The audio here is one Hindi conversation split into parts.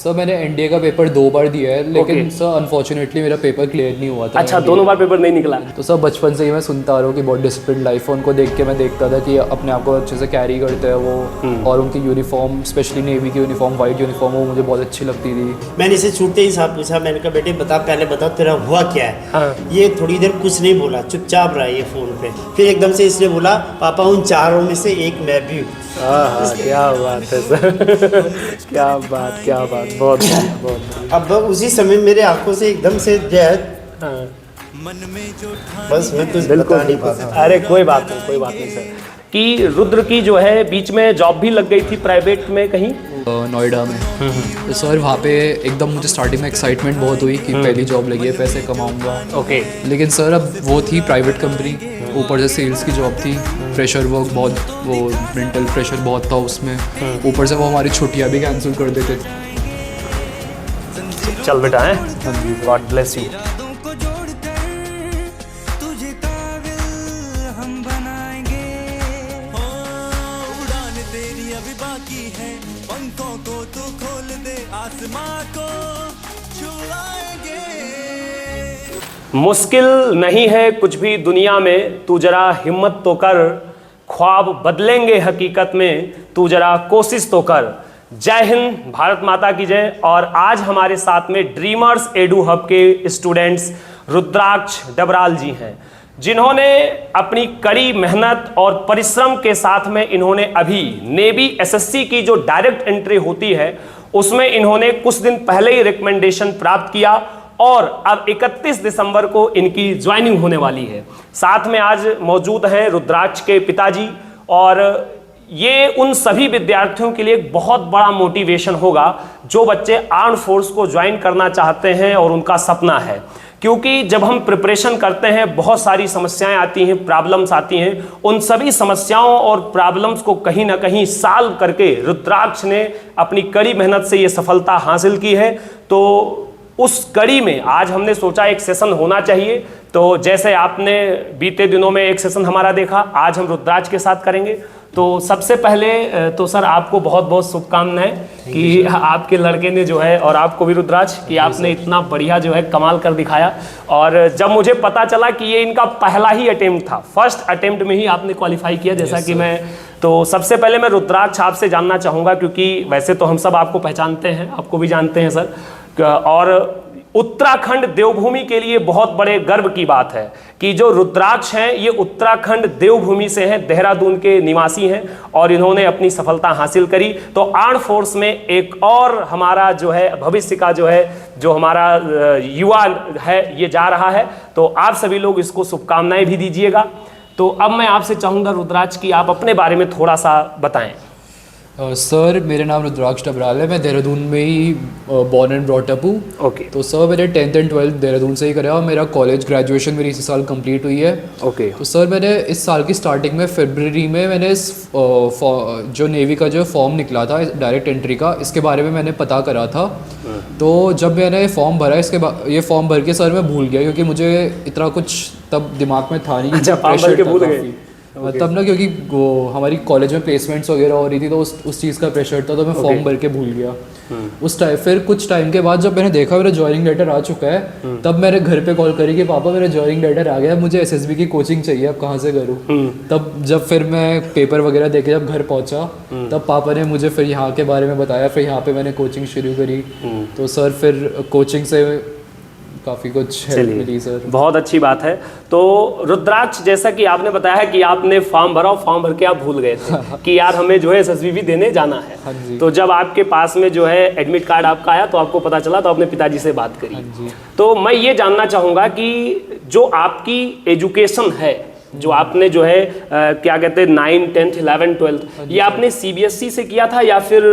सर मैंने एनडीए का पेपर 2 बार दिया है, लेकिन सर अनफॉर्चुनेटली मेरा पेपर क्लियर नहीं हुआ था। अच्छा, दोनों बार पेपर नहीं निकला। तो सर बचपन से ही मैं सुनता आ रहा हूँ कि बहुत डिसिप्लिन लाइफ है, उनको देख के मैं देखता था कि अपने आप को अच्छे से कैरी करते हैं वो, और उनकी यूनिफॉर्म स्पेशली नेवी की यूनिफॉर्म, वाइट यूनिफॉर्म, वो मुझे बहुत अच्छी लगती थी। मैंने इसे छूटते ही साहब पूछा, मैंने कहा बेटे बता, पहले बता तेरा हुआ क्या है। हाँ। ये थोड़ी देर कुछ नहीं बोला, चुपचाप रहा ये फ़ोन पे। फिर एकदम से इसने बोला पापा उन चारों में से एक मैं भी हूँ। क्या बात है सर क्या बात, बहुत बढ़िया। अब उसी समय मेरे आंखों से एकदम से जो है, बस मैं कुछ बता नहीं पाता। अरे कोई बात नहीं सर। कि रुद्र की जो है बीच में जॉब भी लग गई थी प्राइवेट में कहीं नोएडा में। तो सर वहाँ पे एकदम मुझे स्टार्टिंग में एक्साइटमेंट बहुत हुई कि पहली जॉब लगी है, पैसे कमाऊंगा। ओके। लेकिन सर अब वो थी प्राइवेट कंपनी, ऊपर से सेल्स की जॉब थी, प्रेशर वर्क बहुत, वो मेंटल प्रेशर बहुत था उसमें, ऊपर से वो हमारी छुट्टियाँ भी कैंसिल कर देते थे। चल बेटा है, गॉड ब्लेस यू। मुश्किल नहीं है कुछ भी दुनिया में, तू जरा हिम्मत तो कर, ख्वाब बदलेंगे हकीकत में, तू जरा कोशिश तो कर। जय हिंद, भारत माता की जय। और आज हमारे साथ में ड्रीमर्स एडू हब के स्टूडेंट्स रुद्राक्ष डबराल जी हैं, जिन्होंने अपनी कड़ी मेहनत और परिश्रम के साथ में इन्होंने अभी नेवी एसएससी की जो डायरेक्ट एंट्री होती है उसमें इन्होंने कुछ दिन पहले ही रिकमेंडेशन प्राप्त किया और अब 31 दिसंबर को इनकी ज्वाइनिंग होने वाली है। साथ में आज मौजूद हैं रुद्राक्ष के पिताजी, और ये उन सभी विद्यार्थियों के लिए एक बहुत बड़ा मोटिवेशन होगा जो बच्चे आर्म्ड फोर्स को ज्वाइन करना चाहते हैं और उनका सपना है। क्योंकि जब हम प्रिपरेशन करते हैं बहुत सारी समस्याएं आती हैं, प्रॉब्लम्स आती हैं, उन सभी समस्याओं और प्रॉब्लम्स को कहीं ना कहीं सॉल्व करके रुद्राक्ष ने अपनी कड़ी मेहनत से ये सफलता हासिल की है। तो उस कड़ी में आज हमने सोचा एक सेशन होना चाहिए। तो जैसे आपने बीते दिनों में एक सेशन हमारा देखा, आज हम रुद्राक्ष के साथ करेंगे। तो सबसे पहले तो सर आपको बहुत बहुत शुभकामनाएं कि आपके लड़के ने जो है, और आपको भी रुद्राक्ष, कि आपने इतना बढ़िया जो है कमाल कर दिखाया। और जब मुझे पता चला कि ये इनका पहला ही अटेम्प्ट था, फर्स्ट अटेम्प्ट में ही आपने क्वालिफाई किया, जैसा कि मैं, तो सबसे पहले मैं रुद्राक्ष आपसे जानना चाहूँगा, क्योंकि वैसे तो हम सब आपको पहचानते हैं, आपको भी जानते हैं सर, और उत्तराखंड देवभूमि के लिए बहुत बड़े गर्व की बात है कि जो रुद्राक्ष हैं ये उत्तराखंड देवभूमि से हैं, देहरादून के निवासी हैं, और इन्होंने अपनी सफलता हासिल करी। तो आर्म्ड फोर्स में एक और हमारा जो है भविष्य का जो है, जो हमारा युवा है ये जा रहा है। तो आप सभी लोग इसको शुभकामनाएं भी दीजिएगा। तो अब मैं आपसे चाहूँगा रुद्राक्ष की आप अपने बारे में थोड़ा सा बताएं। सर मेरा नाम रुद्राक्ष डबराल है, मैं देहरादून में ही बॉर्न एंड ब्रॉट अप हूँ। ओके। तो सर मैंने 10th एंड 12th देहरादून से ही करा, और मेरा कॉलेज ग्रेजुएशन मेरी इसी साल कंप्लीट हुई है। ओके। तो सर मैंने इस साल की स्टार्टिंग में फरवरी में मैंने इस जो नेवी का जो फॉर्म निकला था डायरेक्ट एंट्री का, इसके बारे में मैंने पता करा था। तो जब मैंने फॉर्म भरा, इसके बाद ये फॉर्म भर के सर मैं भूल गया, क्योंकि मुझे इतना कुछ तब दिमाग में था नहीं। अच्छा, फॉर्म भर के भूल गए तब ना, क्योंकि वो हमारी कॉलेज में प्लेसमेंट्स वगैरह हो रही थी, तो उस चीज़ का प्रेशर था, तो मैं फॉर्म भर के भूल गया उस टाइम। फिर कुछ टाइम के बाद जब मैंने देखा मेरा ज्वाइनिंग लेटर आ चुका है, तब मैंने घर पे कॉल करी कि पापा मेरा ज्वाइनिंग लेटर आ गया, मुझे एसएसबी की कोचिंग चाहिए, अब कहाँ से करूँ। तब जब फिर मैं पेपर वगैरह देके जब घर पहुँचा, तब पापा ने मुझे फिर यहाँ के बारे में बताया, फिर यहाँ पे मैंने कोचिंग शुरू करी। तो सर फिर कोचिंग से काफ़ी कुछ हेल्प मिली सर। बहुत अच्छी बात है। तो रुद्राक्ष, जैसा कि आपने बताया कि आपने फॉर्म भरा और फॉर्म भर के आप भूल गए थे कि यार हमें जो है एसएसबी देने जाना है। हाँ जी। तो जब आपके पास में जो है एडमिट कार्ड आपका आया तो आपको पता चला, तो अपने पिताजी से बात करी। हाँ जी। तो मैं ये जानना चाहूँगा कि जो आपकी एजुकेशन है, जो आपने जो है क्या कहते हैं 9th 10th 11th 12th, ये आपने सीबीएसई से किया था या फिर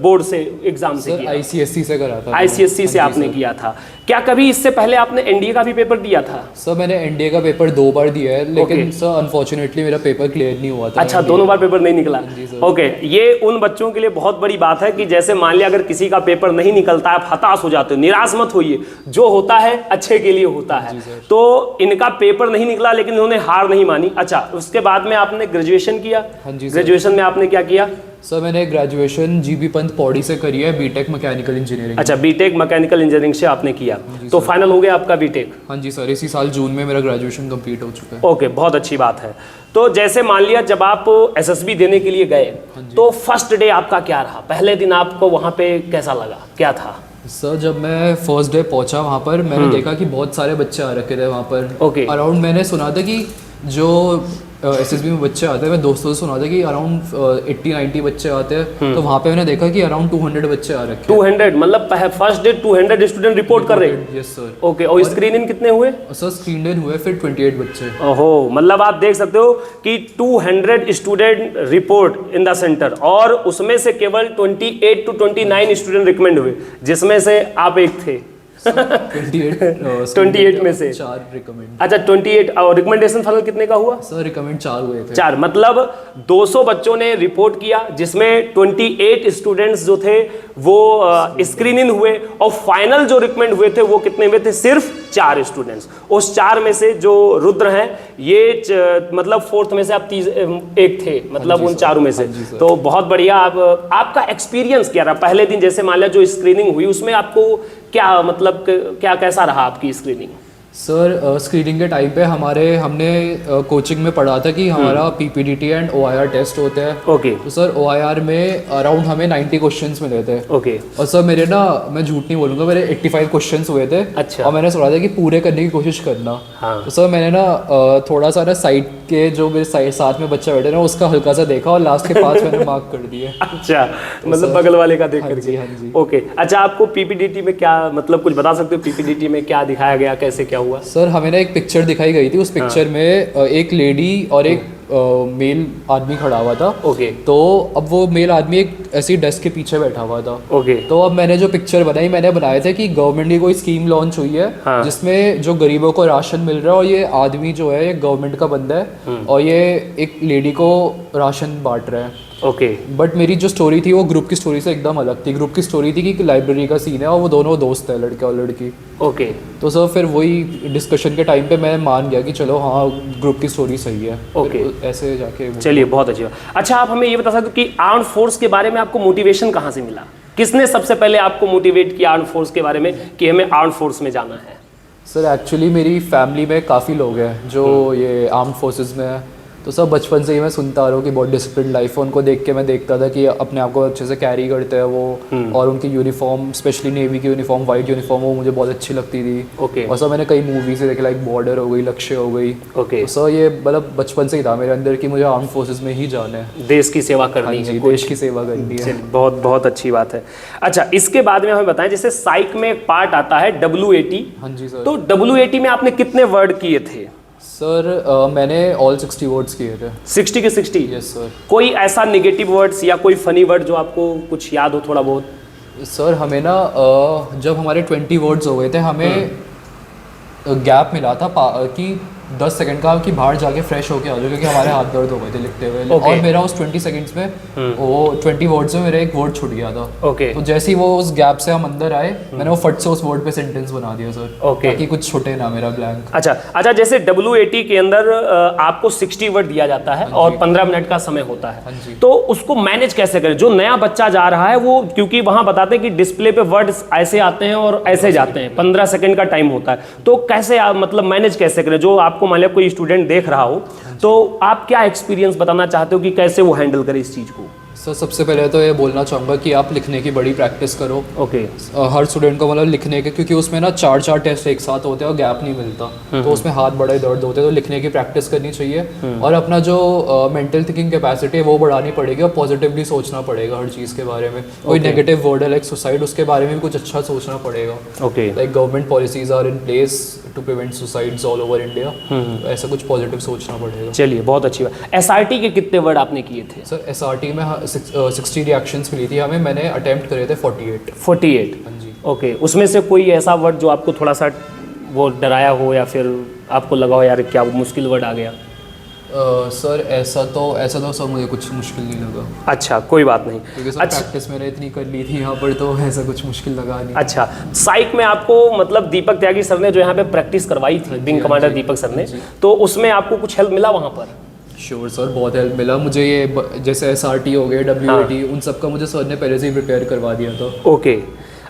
बोर्ड से एग्जाम से किया? आईसीएसई से करा था। आईसीएसई से आपने किया था। क्या कभी इससे पहले आपने एनडीए का भी पेपर दिया था? सर मैंने एनडीए का पेपर 2 बार दिया है, लेकिन सर अनफॉर्चुनेटली मेरा पेपर क्लियर नहीं हुआ था। अच्छा, दोनों बार पेपर नहीं निकला। ओके। ये उन बच्चों के लिए बहुत बड़ी बात है कि जैसे मान लिया अगर किसी का पेपर नहीं निकलता है, आप हताश हो जाते हो, निराश मत होइए, जो होता है अच्छे के लिए होता है। तो इनका पेपर नहीं निकला, लेकिन इन्होंने हार नहीं मानी। अच्छा, उसके बाद में आपने ग्रेजुएशन किया। हाँ जी सर। ग्रेजुएशन में आपने क्या किया? सर मैंने ग्रेजुएशन जीबी पंत पौड़ी से करी है, बीटेक मैकेनिकल इंजीनियरिंग। अच्छा, बीटेक मैकेनिकल इंजीनियरिंग से आपने किया, तो फाइनल हो गया आपका बीटेक? हाँ जी सर, इसी साल जून में मेरा ग्रेजुएशन कंप्लीट हो चुका है। ओके, बहुत अच्छी बात है। तो जैसे मान लिया जब आप एसएसबी देने के लिए गए, तो फर्स्ट डे आपका क्या रहा? पहले दिन आपको वहाँ पे कैसा लगा, क्या था? सर जब मैं फर्स्ट डे पहुंचा वहाँ पर, मैंने देखा कि बहुत सारे बच्चे आ रखे थे वहाँ पर। ओके। अराउंड मैंने सुना था कि जो एसएसबी में बच्चे आते हैं, मैं दोस्तों से सुना था कि अराउंड 80-90 बच्चे आते हैं। तो वहाँ पे मैंने देखा कि अराउंड 200 बच्चे आ रखे हैं। 200 मतलब फर्स्ट डे 200 स्टूडेंट रिपोर्ट कर रहे हैं? Yes sir. ओके, और स्क्रीन इन कितने हुए? सर स्क्रीन इन हुए फिर 28 बच्चे। ओहो, मतलब आप देख सकते हो कि 200 student report in the centre, और उसमें से केवल 28 to 29 स्टूडेंट रिकमेंड हुए, जिसमें से आप एक थे। 28 में से 4 रिकमेंड। अच्छा, 28, और रिकमेंडेशन फाइनल कितने का हुआ? सर रिकमेंड 4 हुए थे। 4, मतलब 200 बच्चों ने रिपोर्ट किया, जिसमें 28 स्टूडेंट्स जो थे वो स्क्रीन इन हुए, और फाइनल जो रिकमेंड हुए थे वो कितने हुए थे? सिर्फ 4 स्टूडेंट्स। उस 4 में से जो रुद्र हैं ये मतलब फोर्थ में से आप एक थे, मतलब उन 4 में से। तो बहुत बढ़िया। आपका एक्सपीरियंस क्या रहा पहले दिन? जैसे मान लिया जो स्क्रीनिंग हुई उसमें आपको क्या, मतलब क्या कैसा रहा आपकी स्क्रीनिंग? सर स्क्रीनिंग के टाइम पे हमने कोचिंग में पढ़ा था कि हमारा पीपीडीटी एंड ओआईआर टेस्ट होते हैं। ओके। तो सर ओआईआर में अराउंड हमें 90 क्वेश्चंस मिले थे। ओके। और सर मेरे मैं झूठ नहीं बोलूँगा, मेरे 85 क्वेश्चंस हुए थे। अच्छा। और मैंने सोचा था कि पूरे करने की कोशिश करना। हाँ। तो सर मैंने थोड़ा सा साइड के जो मेरे साथ में बच्चे बैठे ना उसका हल्का सा देखा, और लास्ट के 5 मैंने मार्क कर दिए। अच्छा, मतलब बगल वाले का देख करके। हाँ जी। ओके। अच्छा, आपको पीपीडीटी में क्या, मतलब कुछ बता सकते हो पीपीडीटी में क्या दिखाया गया, कैसे क्या हुआ? सर हमें ना एक पिक्चर दिखाई गई थी, उस पिक्चर में एक लेडी और एक मेल आदमी खड़ा हुआ था। ओके। तो अब वो मेल आदमी एक ऐसी डेस्क के पीछे बैठा हुआ था। ओके। तो अब मैंने जो पिक्चर बनाई, मैंने बनाए थे कि गवर्नमेंट की कोई स्कीम लॉन्च हुई है। हाँ। जिसमें जो गरीबों को राशन मिल रहा है, और ये आदमी जो है ये गवर्नमेंट का बंदा है, और ये एक लेडी को राशन बांट रहा है। ओके। बट मेरी जो स्टोरी थी वो ग्रुप की स्टोरी से एकदम अलग थी। ग्रुप की स्टोरी थी कि लाइब्रेरी का सीन है और वो दोनों दोस्त है, लड़का और लड़की। ओके। तो सर फिर वही डिस्कशन के टाइम पे मैं मान गया कि चलो हाँ ग्रुप की स्टोरी सही है। ओके। फिर ऐसे जाके चलिए, बहुत अच्छी बात। अच्छा, आप हमें ये बता सकते हो कि आर्म्ड फोर्स के बारे में आपको मोटिवेशन कहाँ से मिला? किसने सबसे पहले आपको मोटिवेट किया आर्म्ड फोर्स के बारे में कि हमें आर्म्ड फोर्स में जाना है? सर एक्चुअली मेरी फैमिली में काफ़ी लोग हैं जो ये आर्म्ड फोर्सेस में हैं। तो सब बचपन से ही मैं सुनता आ रहा हूँ कि बहुत डिसिप्लिन लाइफ है। उनको देख के मैं देखता था कि अपने आप को अच्छे से कैरी करते हैं वो, और उनकी यूनिफॉर्म, स्पेशली नेवी की यूनिफॉर्म, वाइट यूनिफॉर्म, वो मुझे बहुत अच्छी लगती थी। ओके। और सर मैंने कई मूवी से देखे, लाइक बॉर्डर हो गई, लक्ष्य हो गई। ओके। तो सर ये मतलब बचपन से ही था मेरे अंदर कि मुझे आर्म्ड फोर्सेस में ही जाना है, देश की सेवा करनी है, देश की सेवा करनी है। बहुत बहुत अच्छी बात है। अच्छा, इसके बाद में हमें बताएं, जैसे साइक में एक पार्ट आता है WAT। हाँ जी सर। तो WAT में आपने कितने वर्ड किए थे? सर मैंने ऑल 60 वर्ड्स किए थे। 60 के 60? Yes sir. कोई ऐसा नेगेटिव वर्ड्स या कोई फनी वर्ड जो आपको कुछ याद हो थोड़ा बहुत? सर हमें जब हमारे 20 वर्ड्स हो गए थे, हमें गैप मिला था कि 10 सेकंड का कि बाहर जाके फ्रेश होके आ जाओ, क्योंकि हमारे हाथ दर्द हो गए थे लिखते हुए। Okay. और मेरा उस 20 सेकंड्स में वो 20 वर्ड्स में मेरा एक वर्ड छूट गया था। ओके। तो जैसे ही वो उस गैप से हम अंदर आए, मैंने वो फट से उस वर्ड पे सेंटेंस बना दिया सर। Okay. ताकि कुछ छूटे ना मेरा ब्लैंक। अच्छा, जैसे WAT के अंदर आपको 60 वर्ड दिया जाता है और 15 मिनट का समय होता हाँ है, जी। तो उसको मैनेज कैसे करें? जो नया बच्चा जा रहा है वो, क्योंकि वहां बताते हैं कि डिस्प्ले पे वर्ड्स ऐसे आते हैं और ऐसे जाते हैं, 15 सेकंड का टाइम होता है, तो कैसे आप मतलब मैनेज कैसे करें? जो आपको मान लिया कोई स्टूडेंट देख रहा हो, तो आप क्या एक्सपीरियंस बताना चाहते हो कि कैसे वो हैंडल करे इस चीज को? सर सबसे पहले तो ये बोलना चाहूँगा कि आप लिखने की बड़ी प्रैक्टिस करो। ओके। हर स्टूडेंट को मतलब लिखने के, क्योंकि उसमें ना 4 टेस्ट एक साथ होते हैं और गैप नहीं मिलता, तो उसमें हाथ बड़े दर्द होते हैं। तो लिखने की प्रैक्टिस करनी चाहिए, और अपना जो मेंटल थिंकिंग कैपेसिटी है वो बढ़ानी पड़ेगी, और पॉजिटिवली सोचना पड़ेगा हर चीज़ के बारे में। कोई नेगेटिव वर्ड है लाइक सुसाइड, उसके बारे में भी कुछ अच्छा सोचना पड़ेगा। Okay. Like government policies are in place to prevent suicides all over India, ऐसा कुछ पॉजिटिव सोचना पड़ेगा। चलिए, बहुत अच्छी बात। SRT के कितने वर्ड आपने किए थे? सर SRT में 60 रिएक्शंस मिली थी हमें, मैंने अटेम्प्ट करे थे 48। 48? हाँ जी। ओके। उसमें से कोई ऐसा वर्ड जो आपको थोड़ा सा वो डराया हो, या फिर आपको लगा हो यार क्या मुश्किल वर्ड आ गया? सर ऐसा तो सर मुझे कुछ मुश्किल नहीं लगा, अच्छा, कोई बात नहीं। क्योंकि सर अच्छा प्रैक्टिस मैंने इतनी कर ली थी यहाँ पर, तो ऐसा कुछ मुश्किल लगा नहीं। अच्छा, साइक में आपको मतलब दीपक त्यागी सर ने जो यहाँ पे प्रैक्टिस करवाई थी, विंग कमांडर दीपक सर ने, तो उसमें आपको कुछ हेल्प मिला वहाँ पर? श्योर सर, बहुत हेल्प मिला मुझे। जैसे SRT हो गए, WAT, उन सब का मुझे सर ने पहले से ही प्रिपेयर करवा दिया था। ओके।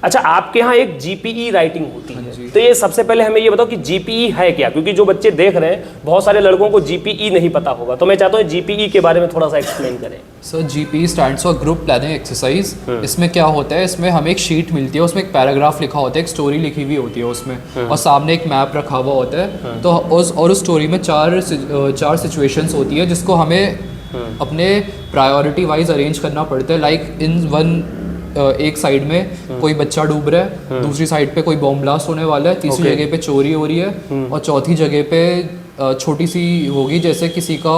अच्छा, आपके यहाँ एक GPE राइटिंग होती है, तो ये सबसे पहले हमें ये बताओ कि GPE है क्या, क्योंकि जो बच्चे देख रहे हैं बहुत सारे लड़कों को GPE नहीं पता होगा, तो मैं चाहता हूँ GPE के बारे में थोड़ा सा एक्सप्लेन करें। Sir GPE stands for group planning exercise. इसमें क्या होता है, इसमें हमें एक शीट मिलती है, उसमें एक पैराग्राफ लिखा होता है, एक स्टोरी लिखी हुई होती है उसमें, और सामने एक मैप रखा हुआ होता है। तो उस स्टोरी में चार सिचुएशंस होती है जिसको हमें अपने प्रायोरिटी वाइज अरेंज करना पड़ता है। लाइक एक साइड में कोई बच्चा डूब रहा है, दूसरी साइड पे कोई बॉम्ब ब्लास्ट होने वाला है, तीसरी जगह पे चोरी हो रही है, और चौथी जगह पे छोटी सी होगी, जैसे किसी का,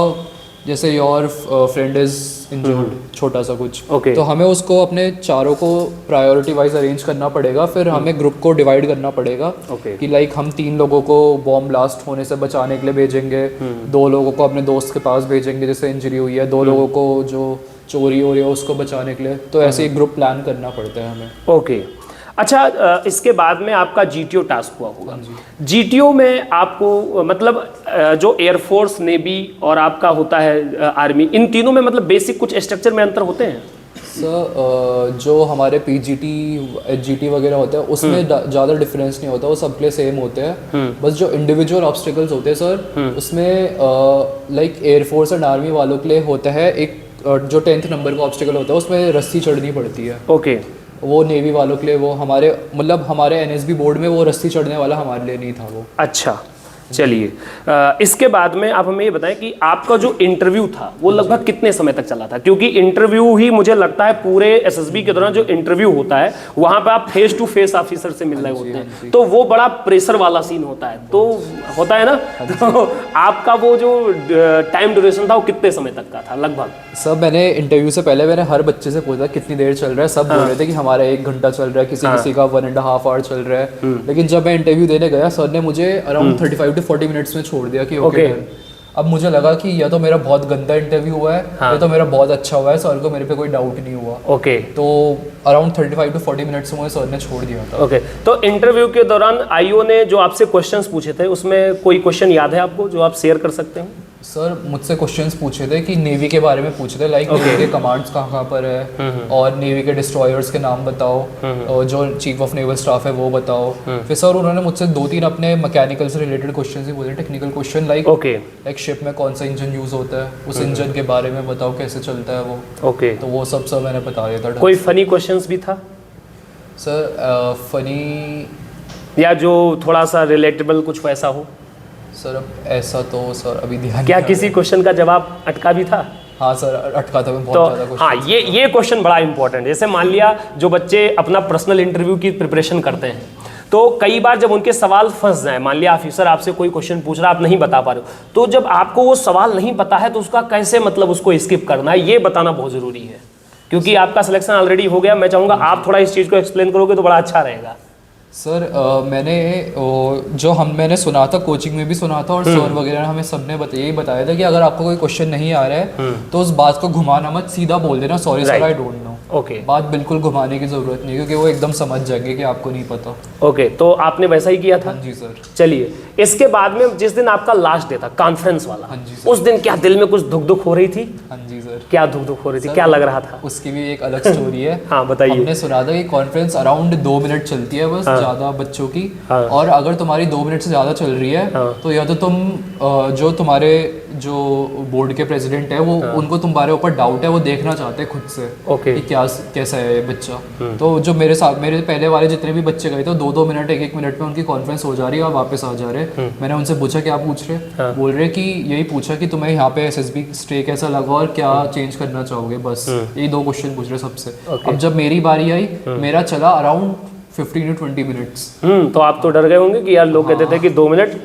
जैसे योर फ्रेंड इज इंजर्ड, छोटा सा कुछ। तो हमें उसको अपने चारों को प्रायोरिटी वाइज अरेंज करना पड़ेगा, फिर हमें ग्रुप को डिवाइड करना पड़ेगा कि लाइक हम 3 लोगों को बॉम्ब ब्लास्ट होने से बचाने के लिए भेजेंगे, 2 लोगों को अपने दोस्त के पास भेजेंगे जिससे इंजरी हुई है, 2 लोगों को जो चोरी हो रही है उसको बचाने के लिए। तो ऐसे एक ग्रुप प्लान करना पड़ता है हमें। ओके। अच्छा, इसके बाद में आपका GTO टास्क हुआ होगा। GTO में आपको मतलब जो एयरफोर्स, नेवी और आपका होता है आर्मी, इन तीनों में मतलब बेसिक कुछ स्ट्रक्चर में अंतर होते हैं? सर जो हमारे PGT HGT वगैरह होता है उसमें ज़्यादा डिफरेंस नहीं होता, वो सबके लिए सेम होते हैं। बस जो इंडिविजुअल ऑब्स्टिकल्स होते हैं सर, उसमें लाइक एयरफोर्स एंड आर्मी वालों के लिए होता है एक जो 10th नंबर का ऑब्स्टिकल होता है, उसमें रस्सी चढ़नी पड़ती है। ओके। वो नेवी वालों के लिए, वो हमारे NSB बोर्ड में वो रस्सी चढ़ने वाला हमारे लिए नहीं था वो। अच्छा, चलिए। इसके बाद में आप हमें ये बताएं कि आपका जो इंटरव्यू था वो लगभग कितने समय तक चला था, क्योंकि इंटरव्यू ही मुझे लगता है पूरे SSB के दौरान जो इंटरव्यू होता है वहाँ पे आप फेस टू फेस ऑफिसर से मिल रहे होते हैं, तो वो बड़ा प्रेशर वाला सीन होता है, तो होता है ना, तो आपका वो जो टाइम ड्यूरेशन था वो कितने समय तक का था लगभग? सब मैंने इंटरव्यू से पहले मैंने हर बच्चे से पूछा कितनी देर चल रहा है, सब बोल रहे थे कि हमारा 1 घंटा चल रहा है, किसी का 1.5 आवर चल रहा है। लेकिन जब मैं इंटरव्यू देने गया, सर ने मुझे अराउंड 35 to 40 मिनट्स में छोड़ दिया कि ओके। अब मुझे लगा कि या तो मेरा बहुत गंदा इंटरव्यू हुआ है, या तो मेरा बहुत अच्छा हुआ है, सर को मेरे पे कोई डाउट नहीं हुआ। ओके। तो अराउंड 35 to 40 मिनट्स में सर ने छोड़ दिया था। ओके। तो इंटरव्यू के दौरान IO ने जो आपसे क्वेश्चंस पूछे थे उसमें कोई क्वेश्चन याद है आपको जो आप शेयर कर सकते हो? सर मुझसे क्वेश्चंस पूछे थे कि नेवी के बारे में पूछे थे, लाइक नेवी के कमांड्स कहाँ पर है, और नेवी के डिस्ट्रॉयर्स के नाम बताओ, और जो चीफ ऑफ नेवल स्टाफ है वो बताओ। फिर सर उन्होंने मुझसे 2-3 अपने मैकेनिकल से रिलेटेड क्वेश्चन ही बोले, टेक्निकल क्वेश्चन, लाइक शिप में कौन सा इंजन यूज होता है, उस इंजन के बारे में बताओ कैसे चलता है वो। तो वो सब मैंने बता दिया था। कोई फनी क्वेश्चंस भी था सर? फनी या जो थोड़ा सा रिलेटेबल कुछ वैसा हो? सर अब ऐसा तो सर अभी ध्यान क्या किसी क्वेश्चन का जवाब अटका भी था? हाँ सर, अटका था मैं बहुत ज़्यादा। हाँ, ये क्वेश्चन बड़ा इंपॉर्टेंट है। जैसे मान लिया जो बच्चे अपना पर्सनल इंटरव्यू की प्रिपरेशन करते हैं, तो कई बार जब उनके सवाल फंस जाए, मान लिया ऑफिसर आपसे कोई क्वेश्चन पूछ रहा है, आप नहीं बता पा रहे हो, तो जब आपको वो सवाल नहीं पता है तो उसका कैसे मतलब उसको स्किप करना है, ये बताना बहुत ज़रूरी है, क्योंकि आपका सिलेक्शन ऑलरेडी हो गया। मैं चाहूँगा आप थोड़ा इस चीज़ को एक्सप्लेन करोगे तो बड़ा अच्छा रहेगा। सर मैंने सुना था, कोचिंग में भी सुना था, और सर वगैरह ने हमें सबने यही बताया था कि अगर आपको कोई क्वेश्चन नहीं आ रहा है तो उस बात को घुमाना मत, सीधा बोल देना sorry sir I don't know. Okay. बात बिल्कुल घुमाने की जरूरत नहीं, क्योंकि वो एकदम समझ जाएंगे कि आपको नहीं पता। ओके, तो आपने वैसा ही किया था? हाँ जी सर। चलिए, इसके बाद में जिस दिन आपका लास्ट डे था कॉन्फ्रेंस वाला, हाँ जी सर, उस दिन क्या दिल में कुछ दुख हो रही थी? हाँ जी सर। क्या दुख हो रही थी, क्या लग रहा था? उसकी भी एक अलग स्टोरी है। हाँ बताइए। हमने सुना था कि कॉन्फ्रेंस अराउंड 2 मिनट चलती है बस, ज़्यादा बच्चों की, और अगर तुम्हारी 2 मिनट से ज़्यादा चल रही है तो या तो तुम जो तुम्हारे जो बोर्ड के प्रेसिडेंट है वो उनको तुम्हारे ऊपर डाउट है, वो देखना चाहते हैं खुद से कि कैसा है ये बच्चा। तो जो मेरे पहले वाले जितने भी बच्चे गए थे 2-2 मिनट 1-1 मिनट में उनकी कॉन्फ्रेंस हो जा रही है और वापस आ जा रहे। मैंने उनसे पूछा क्या पूछ रहे, बोल रहे कि यही पूछा कि तुम्हें यहाँ पे SSB स्टे कैसा लगा और क्या चेंज करना चाहोगे, बस यही 2 क्वेश्चन पूछ रहे सबसे। अब जब मेरी बारी आई, मेरा चला अराउंड 15 to 20 मिनट्स। तो आप तो डर गए होंगे कि यार लोग कहते थे कि 2 मिनट,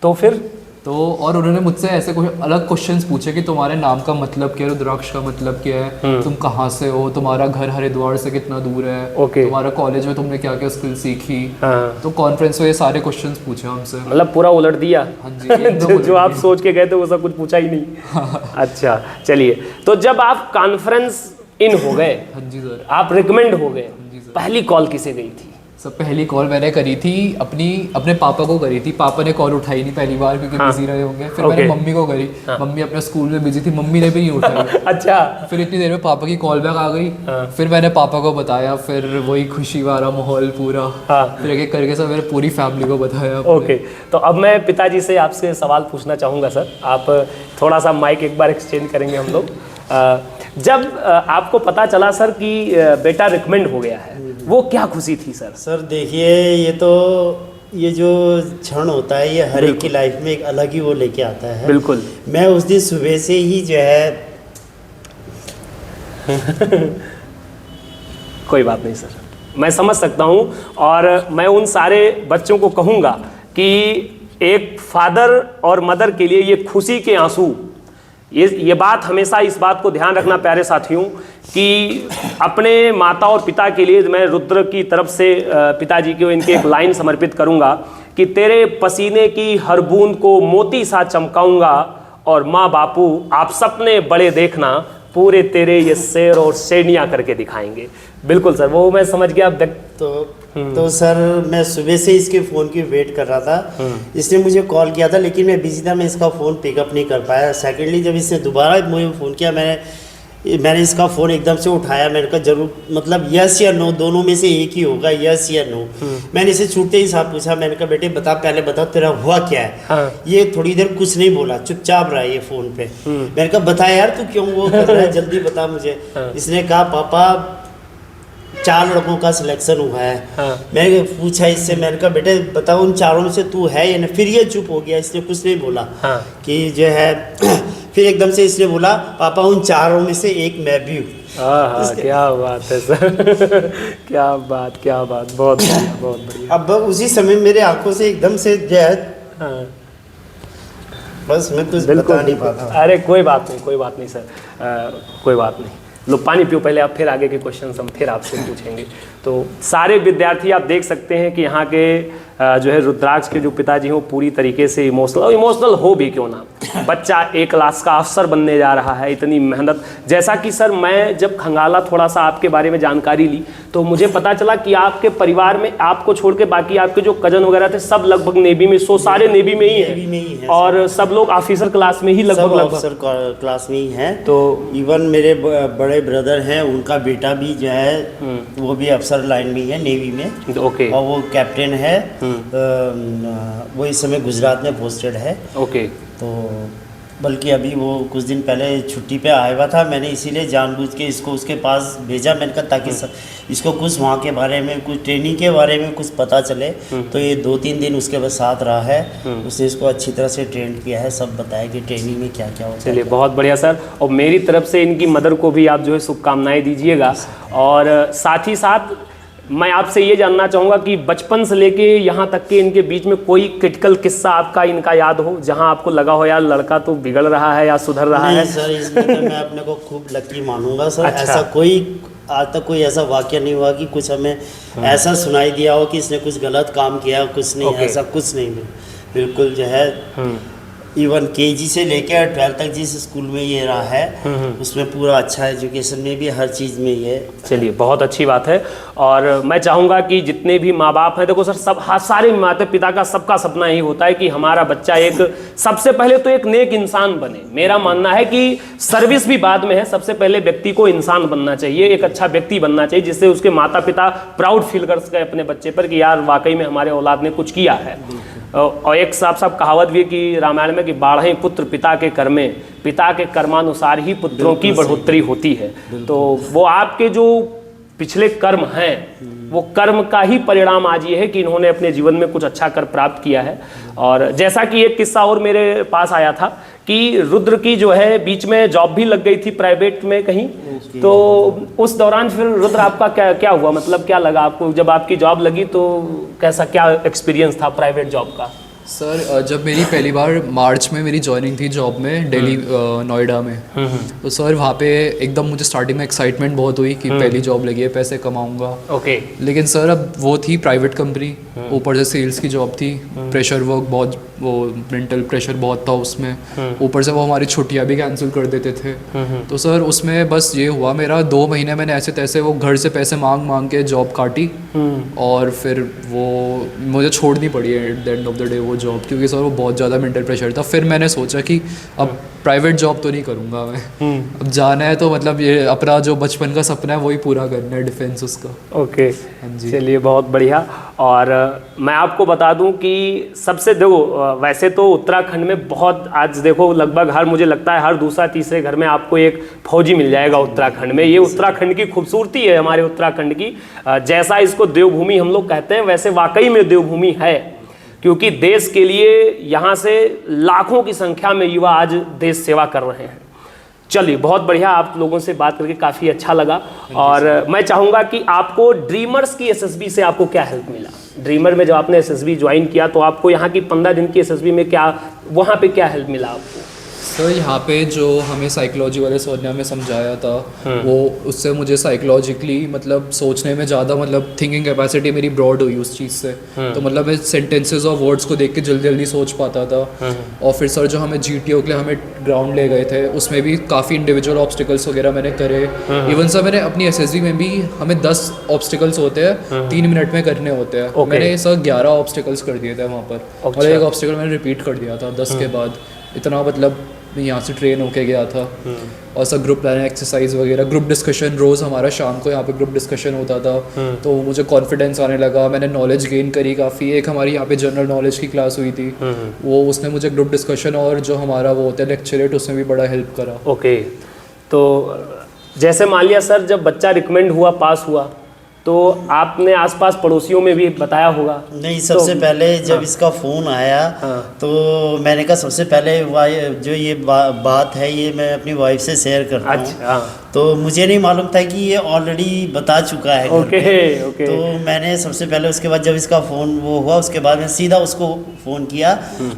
तो फिर तो और उन्होंने मुझसे ऐसे कुछ अलग क्वेश्चंस पूछे कि तुम्हारे नाम का मतलब क्या है, रुद्राक्ष का मतलब क्या है, तुम कहाँ से हो, तुम्हारा घर हरिद्वार से कितना दूर है, तुम्हारा कॉलेज में तुमने क्या क्या स्किल सीखी। तो कॉन्फ्रेंस में ये सारे क्वेश्चंस पूछे हमसे, मतलब पूरा उलट दिया। हाँ जी जो आप सोच के गए थे वो सब कुछ पूछा ही नहीं। अच्छा चलिए, तो जब आप कॉन्फ्रेंस इन हो गए, हाँ जी सर, आप रिकमेंड हो गए, पहली कॉल किसे गई थी? सब पहली कॉल मैंने करी थी अपने पापा को करी थी। पापा ने कॉल उठाई नहीं पहली बार क्योंकि बिजी रहे होंगे। फिर मैंने मम्मी को करी, मम्मी अपने स्कूल में बिजी थी, मम्मी ने भी नहीं उठाई। अच्छा। फिर इतनी देर में पापा की कॉल बैक आ गई। फिर मैंने पापा को बताया, फिर वही खुशी वाला माहौल पूरा। फिर एक एक करके सब मैंने पूरी फैमिली को बताया। ओके, तो अब मैं पिताजी से आपसे सवाल पूछना चाहूँगा सर। आप थोड़ा सा माइक एक बार एक्सचेंज करेंगे हम लोग। जब आपको पता चला सर कि बेटा रिकमेंड हो गया है, वो क्या खुशी थी सर? सर देखिए, ये जो क्षण होता है ये हर एक की लाइफ में एक अलग ही वो लेके आता है। बिल्कुल। मैं उस दिन सुबह से ही जो है कोई बात नहीं सर, मैं समझ सकता हूँ। और मैं उन सारे बच्चों को कहूँगा कि एक फादर और मदर के लिए ये खुशी के आंसू, ये बात हमेशा इस बात को ध्यान रखना प्यारे साथियों कि अपने माता और पिता के लिए मैं रुद्र की तरफ से पिताजी को इनके एक लाइन समर्पित करूंगा कि तेरे पसीने की हर बूंद को मोती सा चमकाऊंगा और माँ बापू आप सपने बड़े देखना, पूरे तेरे ये शेर और शेरनियाँ करके दिखाएंगे। बिल्कुल सर, वो मैं समझ गया। तो सर मैं सुबह से इसके फ़ोन की वेट कर रहा था। इसने मुझे कॉल किया था लेकिन मैं बिजी था, मैं इसका फ़ोन पिकअप नहीं कर पाया। सेकेंडली जब इसने दोबारा मुझे फ़ोन किया, मैंने इसका फ़ोन एकदम से उठाया। मैंने कहा जरूर, मतलब यस या नो, दोनों में से एक ही होगा, यस या नो। मैंने इसे छूटते ही साथ पूछा, मैंने कहा बेटे बता, पहले बता तेरा हुआ क्या है। ये थोड़ी देर कुछ नहीं बोला, चुपचाप रहा ये फ़ोन पे। मैंने कहा बता यार तू क्यों वो कर रहा है, जल्दी बता मुझे। इसने कहा पापा 4 लड़कों का सिलेक्शन हुआ है। मैंने पूछा इससे, मैंने कहा बेटे बताओ उन 4 में से तू है या नहीं। फिर ये चुप हो गया, इसने कुछ नहीं बोला कि जो है। फिर एकदम से इसने बोला पापा उन 4 में से एक मैं भी हूँ। क्या बात है सर। क्या बात, बहुत बढ़िया, बहुत बढ़िया। अब उसी समय मेरे आंखों से एकदम से जो है बस मैं कुछ बता नहीं पाता। अरे कोई बात नहीं सर, कोई बात नहीं। लो पानी पियो पहले, आप फिर आगे के क्वेश्चन हम फिर आपसे पूछेंगे। तो सारे विद्यार्थी आप देख सकते हैं कि यहाँ के जो है रुद्राक्ष के जो पिताजी हैं वो पूरी तरीके से इमोशनल हो भी क्यों ना, बच्चा A क्लास का अफसर बनने जा रहा है, इतनी मेहनत। जैसा कि सर मैं जब खंगाला थोड़ा सा आपके बारे में जानकारी ली तो मुझे पता चला कि आपके परिवार में आपको छोड़ के बाकी आपके जो कजन वगैरह थे सब लगभग नेवी में, सारे नेवी में ही है और सब लोग ऑफिसर क्लास में ही लगभग ऑफिसर क्लास में ही है। तो इवन मेरे बड़े ब्रदर हैं, उनका बेटा भी जो है वो भी अफसर लाइन में ही है, नेवी में। ओके। और वो कैप्टन है, वो इस समय गुजरात में पोस्टेड है। ओके। तो बल्कि अभी वो कुछ दिन पहले छुट्टी पे आया हुआ था, मैंने इसीलिए जानबूझ के इसको उसके पास भेजा। मैंने कहा ताकि इसको कुछ वहाँ के बारे में, कुछ ट्रेनिंग के बारे में कुछ पता चले। तो ये 2-3 दिन उसके साथ रहा है, उसने इसको अच्छी तरह से ट्रेन किया है, सब बताया कि ट्रेनिंग में क्या क्या होता है। चलिए बहुत बढ़िया सर, और मेरी तरफ से इनकी मदर को भी आप जो है शुभकामनाएं दीजिएगा। और साथ ही साथ मैं आपसे ये जानना चाहूँगा कि बचपन से लेके यहाँ तक के इनके बीच में कोई क्रिटिकल किस्सा आपका इनका याद हो जहाँ आपको लगा हो यार लड़का तो बिगड़ रहा है या सुधर रहा है? सर इसमें तो मैं अपने को खूब लकी मानूंगा सर। अच्छा। ऐसा कोई आज तक कोई ऐसा वाक्य नहीं हुआ कि कुछ हमें ऐसा सुनाई दिया हो कि इसने कुछ गलत काम किया, कुछ नहीं। ऐसा कुछ नहीं, बिल्कुल जो है। इवन KG से लेकर 12 तक जिस स्कूल में ये रहा है उसमें पूरा अच्छा एजुकेशन में भी हर चीज़ में ये। चलिए बहुत अच्छी बात है। और मैं चाहूँगा कि जितने भी माँ बाप हैं, देखो सर सब सारे माता पिता का सबका सपना यही होता है कि हमारा बच्चा एक सबसे पहले तो एक नेक इंसान बने। मेरा मानना है कि सर्विस भी बाद में है, सबसे पहले व्यक्ति को इंसान बनना चाहिए, एक अच्छा व्यक्ति बनना चाहिए जिससे उसके माता पिता प्राउड फील कर सके अपने बच्चे पर कि यार वाकई में हमारे औलाद ने कुछ किया है। और एक साफ कहावत भी है कि रामायण में कि 12 पुत्र पिता के कर्मे, पिता के कर्मानुसार ही पुत्रों की बढ़ोतरी होती है। तो वो आपके जो पिछले कर्म हैं वो कर्म का ही परिणाम आज ये है कि इन्होंने अपने जीवन में कुछ अच्छा कर प्राप्त किया है। और जैसा कि एक किस्सा और मेरे पास आया था कि रुद्र की जो है बीच में जॉब भी लग गई थी प्राइवेट में कहीं, तो उस दौरान फिर रुद्र आपका क्या हुआ, मतलब क्या लगा आपको जब आपकी जॉब लगी, तो कैसा क्या एक्सपीरियंस था प्राइवेट जॉब का? सर जब मेरी पहली बार मार्च में मेरी जॉइनिंग थी जॉब में दिल्ली नोएडा में, तो सर वहाँ पे एकदम मुझे स्टार्टिंग में एक्साइटमेंट बहुत हुई कि पहली जॉब लगी है, पैसे कमाऊंगा। ओके। लेकिन सर अब वो थी प्राइवेट कंपनी, ऊपर से सेल्स की जॉब थी, प्रेशर वर्क बहुत, वो मेंटल प्रेशर बहुत था उसमें, ऊपर से वो हमारी छुट्टियाँ भी कैंसिल कर देते थे। तो सर उसमें बस ये हुआ मेरा 2 महीने मैंने ऐसे तैसे वो घर से पैसे मांग मांग के जॉब काटी, और फिर वो मुझे छोड़नी पड़ी at the end of the day वो जॉब, क्योंकि सर वो बहुत ज़्यादा मेंटल प्रेशर था। फिर मैंने सोचा कि अब प्राइवेट जॉब तो नहीं करूँगा मैं, अब जाना है तो मतलब ये अपना जो बचपन का सपना है वही पूरा करना है, डिफेंस उसका। ओके, हाँ जी। चलिए बहुत बढ़िया। और मैं आपको बता दूं कि सबसे देखो, वैसे तो उत्तराखंड में बहुत, आज देखो लगभग हर, मुझे लगता है हर दूसरा तीसरे घर में आपको एक फौजी मिल जाएगा उत्तराखंड में। ये उत्तराखंड की खूबसूरती है हमारे उत्तराखंड की। जैसा इसको देवभूमि हम लोग कहते हैं, वैसे वाकई में देवभूमि है, क्योंकि देश के लिए यहाँ से लाखों की संख्या में युवा आज देश सेवा कर रहे हैं। चलिए बहुत बढ़िया, आप लोगों से बात करके काफ़ी अच्छा लगा। और मैं चाहूँगा कि आपको ड्रीमर्स की एसएसबी से आपको क्या हेल्प मिला? ड्रीमर में जब आपने एसएसबी ज्वाइन किया तो आपको यहाँ की 15 दिन की एसएसबी में क्या, वहाँ पे क्या हेल्प मिला आपको? सर यहाँ पे जो हमें साइकोलॉजी वाले सर ने हमें समझाया था, वो उससे मुझे साइकोलॉजिकली मतलब सोचने में ज़्यादा, मतलब थिंकिंग कैपेसिटी मेरी ब्रॉड हुई उस चीज़ से। तो मतलब मैं सेंटेंसेस और वर्ड्स को देख के जल्दी जल्दी सोच पाता था। और फिर सर जो हमें GTO के लिए हमें ग्राउंड ले गए थे, उसमें भी काफ़ी इंडिविजुअल ऑब्स्टिकल्स वगैरह मैंने करे। इवन सर मैंने अपनी SSB में भी, हमें 10 ऑब्स्टिकल्स होते हैं, 3 मिनट में करने होते हैं। मैंने सर 11 ऑब्स्टिकल्स कर दिए थे वहाँ पर, और एक ऑब्स्टिकल मैंने रिपीट कर दिया था 10 के बाद। इतना मतलब मैं यहाँ से ट्रेन होके गया था। और सब ग्रुप प्लानिंग एक्सरसाइज वगैरह, ग्रुप डिस्कशन, रोज़ हमारा शाम को यहाँ पे ग्रुप डिस्कशन होता था। तो मुझे कॉन्फिडेंस आने लगा, मैंने नॉलेज गेन करी काफ़ी। एक हमारी यहाँ पे जनरल नॉलेज की क्लास हुई थी, वो उसने मुझे ग्रुप डिस्कशन और जो हमारा वो होता है लेक्चरेट, उसमें भी बड़ा हेल्प करा। ओके, तो जैसे मान लिया सर, जब बच्चा रिकमेंड हुआ, पास हुआ, तो आपने आसपास पड़ोसियों में भी बताया होगा? नहीं, सबसे पहले जब इसका फ़ोन आया तो मैंने कहा सबसे पहले जो ये बात है ये मैं अपनी वाइफ से शेयर करता हूँ। अच्छा। तो मुझे नहीं मालूम था कि ये ऑलरेडी बता चुका है। ओके। तो मैंने सबसे पहले, उसके बाद जब इसका फ़ोन वो हुआ, उसके बाद मैं सीधा उसको फ़ोन किया,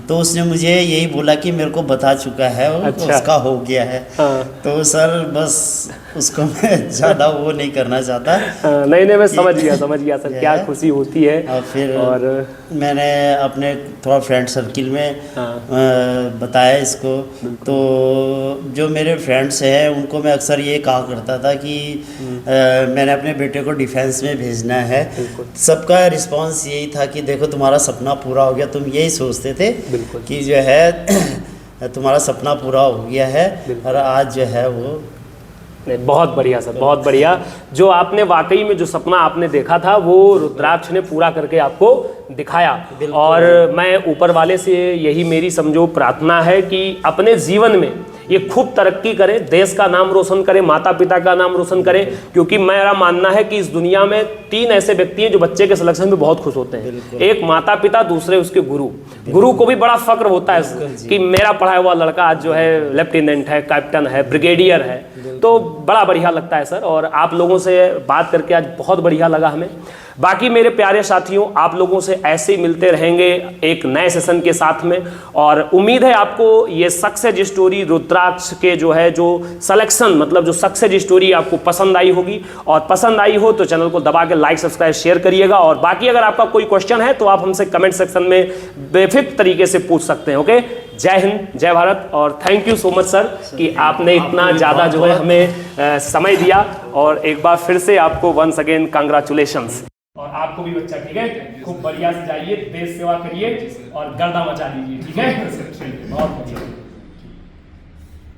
तो उसने मुझे यही बोला कि मेरे को बता चुका है, अच्छा। उसका हो गया है। तो सर बस उसको मैं ज़्यादा वो नहीं करना चाहता। नहीं, मैं समझ गया सर, क्या खुशी होती है। और फिर और मैंने अपने थोड़ा फ्रेंड सर्किल में बताया इसको। तो जो मेरे फ्रेंड्स हैं उनको मैं अक्सर ये कहा करता था कि मैंने अपने बेटे को डिफेंस में भेजना है। सबका रिस्पांस यही था कि देखो तुम्हारा सपना पूरा हो गया, तुम यही सोचते थे कि जो है तुम्हारा सपना पूरा हो गया है, और आज जो है वो। नहीं, बहुत बढ़िया सर, बहुत बढ़िया। जो आपने वाकई में जो सपना आपने देखा था वो रुद्राक्ष ने पूरा करके आपको दिखाया। और मैं ऊपर वाले से यही मेरी समझो प्रार्थना है कि अपने जीवन में ये खूब तरक्की करें, देश का नाम रोशन करें, माता पिता का नाम रोशन करें। क्योंकि मेरा मानना है कि इस दुनिया में 3 ऐसे व्यक्ति हैं जो बच्चे के सिलेक्शन में बहुत खुश होते हैं। एक माता पिता, दूसरे उसके गुरु। गुरु को भी बड़ा फक्र होता है कि मेरा पढ़ाया हुआ लड़का आज जो है लेफ्टिनेंट है, कैप्टन है, ब्रिगेडियर है। तो बड़ा बढ़िया लगता है सर। और आप लोगों से बात करके आज बहुत बढ़िया लगा हमें। बाकी मेरे प्यारे साथियों, आप लोगों से ऐसे ही मिलते रहेंगे एक नए सेशन के साथ में। और उम्मीद है आपको ये सक्सेस स्टोरी रुद्राक्ष के जो है, जो सिलेक्शन, मतलब जो सक्सेस स्टोरी आपको पसंद आई होगी। और पसंद आई हो तो चैनल को दबा के लाइक, सब्सक्राइब, शेयर करिएगा। और बाकी अगर आपका कोई क्वेश्चन है तो आप हमसे कमेंट सेक्शन में बेफिक्र तरीके से पूछ सकते हैं। ओके, जय हिंद, जय भारत। और thank you so much sir कि आपने इतना ज़्यादा जो है हमें समय दिया। और एक बार फिर से आपको वंस अगेन कंग्रेचुलेशंस। और आपको भी बच्चा, ठीक है, खूब बढ़िया से जाइए, देश सेवा करिए और गर्दा मचा दीजिए, ठीक है। बहुत बढ़िया।